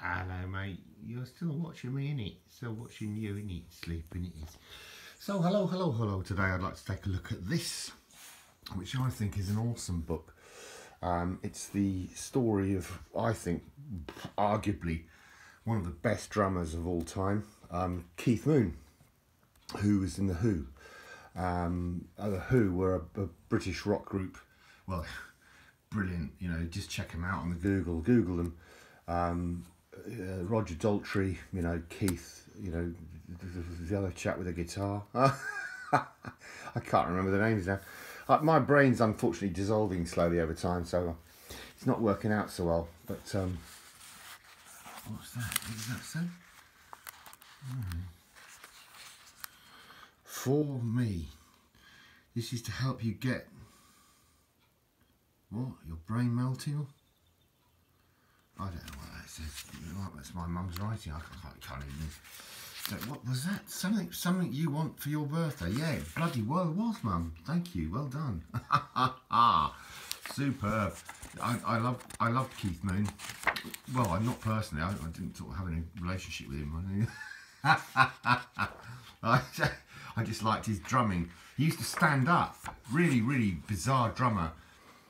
Hello, mate. You're still watching me, innit? Still watching you, innit? Sleeping, it is. So, hello. Today I'd like to take a look at this, which I think is an awesome book. It's the story of, I think, arguably one of the best drummers of all time, Keith Moon, who was in The Who. The Who were a British rock group. Well, brilliant, you know, just check them out on the Google them. Roger Daltrey, you know, Keith, you know, the other chap with the guitar. I can't remember the names now. My brain's unfortunately dissolving slowly over time, so it's not working out so well. But what's that? What does that say? For me, this is to help you get what? Your brain melting? I don't know what that says. That's my mum's writing. I can't even. What was that? Something you want for your birthday? Yeah, it bloody well was, Mum. Thank you. Well done. Superb. I loved Keith Moon. Well, I'm not personally. I didn't sort of have any relationship with him. I just liked his drumming. He used to stand up. Really bizarre drummer.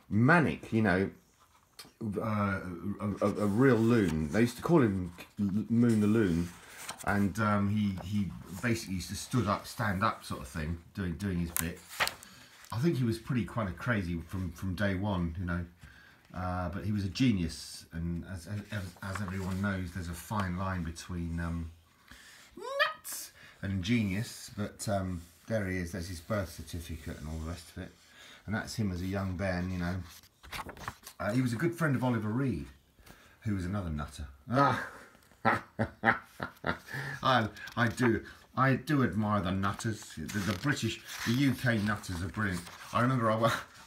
Manic, you know. A real loon. They used to call him Moon the Loon, and he basically used to stand up sort of thing, doing his bit. I think he was quite a crazy from day one, you know. But he was a genius, and as everyone knows, there's a fine line between nuts and genius. But there he is. There's his birth certificate and all the rest of it, and that's him as a young Ben, you know. He was a good friend of Oliver Reed, who was another nutter. I do admire the nutters. The British, the UK nutters are brilliant. I remember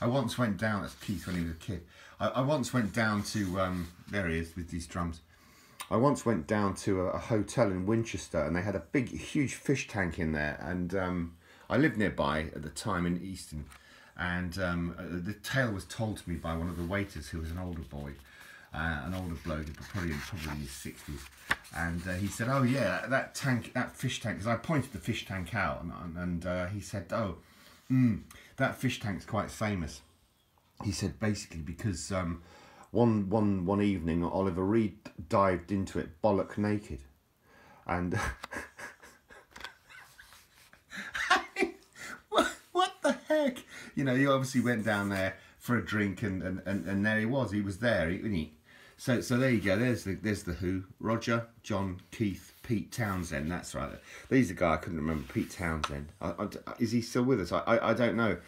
I once went down. That's Keith when he was a kid. I once went down to there he is with these drums. I once went down to a hotel in Winchester, and they had a huge fish tank in there, and I lived nearby at the time in Easton. And the tale was told to me by one of the waiters, who was an older boy, an older bloke, probably in his 60s. And he said, "Oh yeah, that fish tank." Because I pointed the fish tank out, and he said, "Oh, that fish tank's quite famous." He said basically because one evening Oliver Reed dived into it bollock naked, and. You know, he obviously went down there for a drink, and there he was. He was there, wasn't he? So there you go. There's the Who. Roger, John, Keith, Pete Townsend. That's right. He's the guy I couldn't remember. Pete Townsend. Is he still with us? I don't know.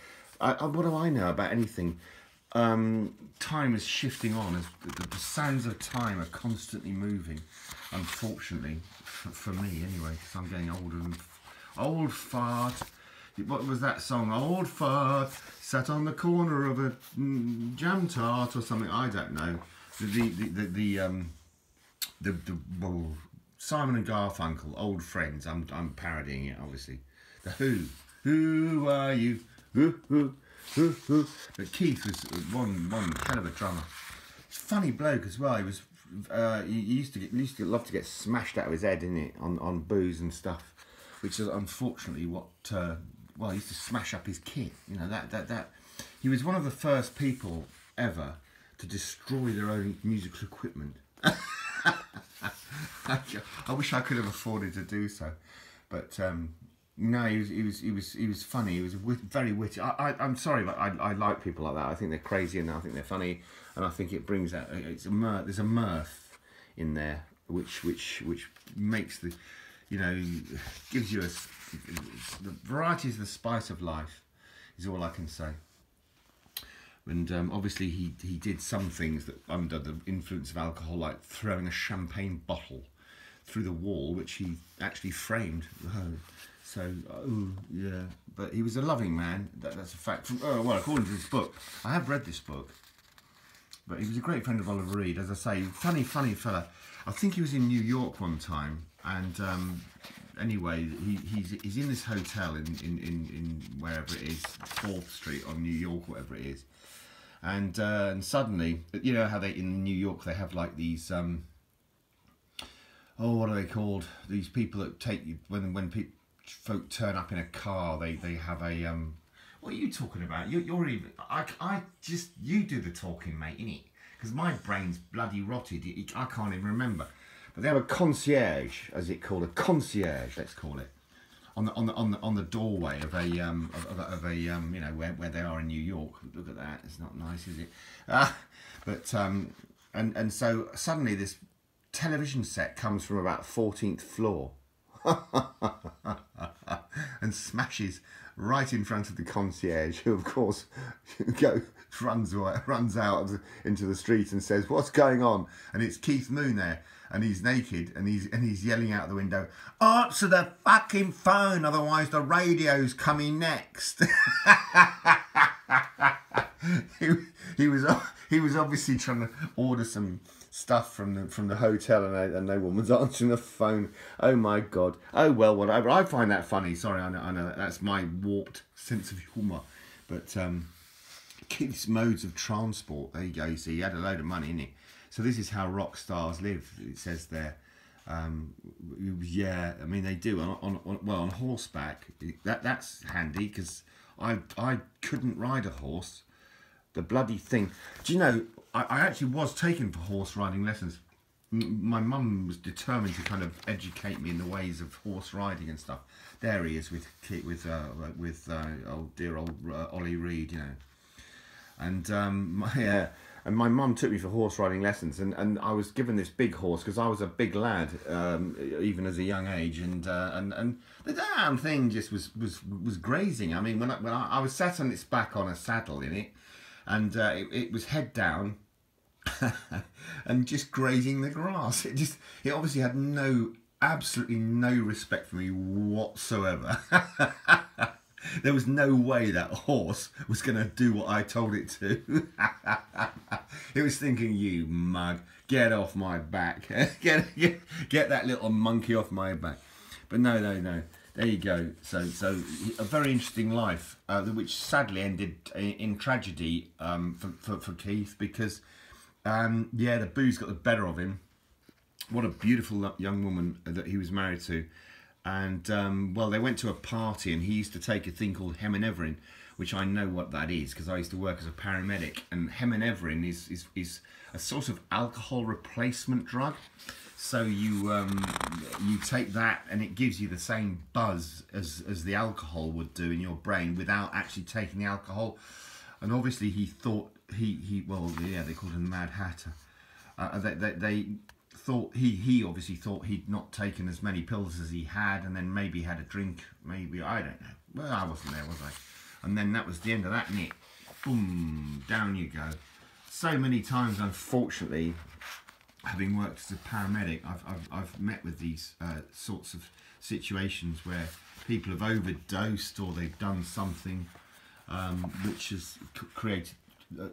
What do I know about anything? Time is shifting on. As the sands of time are constantly moving. Unfortunately, for me anyway, because I'm getting older and old fart. What was that song? Old fart sat on the corner of a jam tart or something. I don't know. Well, Simon and Garfunkel, Old Friends. I'm parodying it, obviously. The Who are you? Who. But Keith was one hell of a drummer. He's a funny bloke as well. He was. He used to love to get smashed out of his head, didn't it, on booze and stuff, which is unfortunately what. Well, he used to smash up his kit. You know, that. He was one of the first people ever to destroy their own musical equipment. I wish I could have afforded to do so, but no, he was funny. He was very witty. I'm sorry, but I like people like that. I think they're crazy and I think they're funny, and I think it brings out there's a mirth in there which makes the, you know, gives you the variety is the spice of life, is all I can say. And obviously he did some things that under the influence of alcohol, like throwing a champagne bottle through the wall, which he actually framed. So yeah, but he was a loving man. That's a fact. Well, according to this book, I have read this book, but he was a great friend of Oliver Reed. As I say, funny fella. I think he was in New York one time, and anyway, he's in this hotel in wherever it is, 4th Street on New York, whatever it is, and suddenly, you know how in New York they have like these oh, what are they called? These people that take you when folk turn up in a car, they have a What are you talking about? You're even I just you do the talking, mate, innit? Because my brain's bloody rotted. I can't even remember. But they have a concierge, as it called, a concierge, let's call it, on the doorway of a you know, where they are in New York. Look at that. It's not nice, is it? But and so suddenly this television set comes from about 14th floor and smashes right in front of the concierge, who of course runs out into the street and says, "What's going on?" And it's Keith Moon there, and he's naked, and he's yelling out the window, "Answer the fucking phone, otherwise the radio's coming next." he was obviously trying to order some stuff from the hotel, and no one was answering the phone. Oh my God. Oh well, whatever. I find that funny. Sorry, I know that's my warped sense of humour. But Keith's modes of transport. There you go. You see, he had a load of money, innit? So this is how rock stars live. It says there. Yeah, I mean they do on horseback. That's handy, because I couldn't ride a horse. The bloody thing. Do you know, I actually was taken for horse riding lessons. My mum was determined to kind of educate me in the ways of horse riding and stuff. There he is with old dear old Ollie Reed, you know. And my mum took me for horse riding lessons, and I was given this big horse because I was a big lad, even as a young age, and the damn thing just was grazing. I mean, when I was sat on its back on a saddle in it, and it was head down and just grazing the grass. It obviously had absolutely no respect for me whatsoever. There was no way that horse was going to do what I told it to. It was thinking, "You mug, get off my back. get that little monkey off my back." But no. There you go. So a very interesting life, which sadly ended in tragedy for Keith, because yeah, the booze got the better of him. What a beautiful young woman that he was married to. And well, they went to a party, and he used to take a thing called Heminevrin, which I know what that is because I used to work as a paramedic. And Heminevrin is a sort of alcohol replacement drug. So you take that, and it gives you the same buzz as the alcohol would do in your brain without actually taking the alcohol. And obviously he thought well, yeah, they called him the Mad Hatter. They thought he obviously thought he'd not taken as many pills as he had, and then maybe had a drink, maybe, I don't know. Well, I wasn't there, was I? And then that was the end of that, Nick. Boom, down you go. So many times, unfortunately, having worked as a paramedic, I've met with these sorts of situations where people have overdosed, or they've done something which has created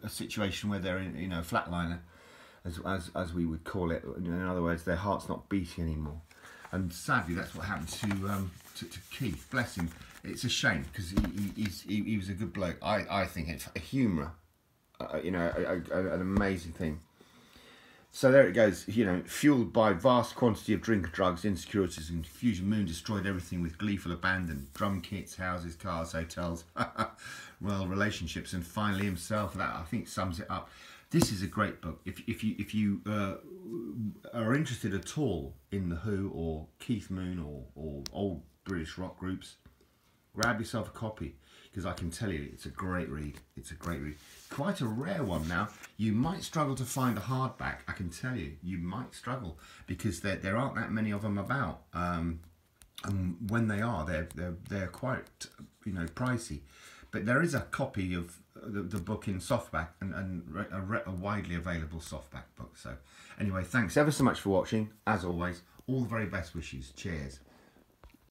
a situation where they're in, a flatliner, as we would call it. In other words, their heart's not beating anymore. And sadly, that's what happened to Keith. Bless him. It's a shame, because he was a good bloke. I think it's a humour, an amazing thing. So there it goes, fueled by vast quantity of drink, drugs, insecurities, and confusion, Moon destroyed everything with gleeful abandon. Drum kits, houses, cars, hotels, royal relationships, and finally himself. That, I think, sums it up. This is a great book. If you are interested at all in The Who or Keith Moon or old British rock groups, grab yourself a copy, because I can tell you it's a great read. It's a great read. Quite a rare one now. You might struggle to find a hardback. I can tell you, you might struggle, because there aren't that many of them about. And when they are, they're quite pricey. But there is a copy of the book in softback, and a widely available softback book. So anyway, thanks ever so much for watching. As always, all the very best wishes. Cheers.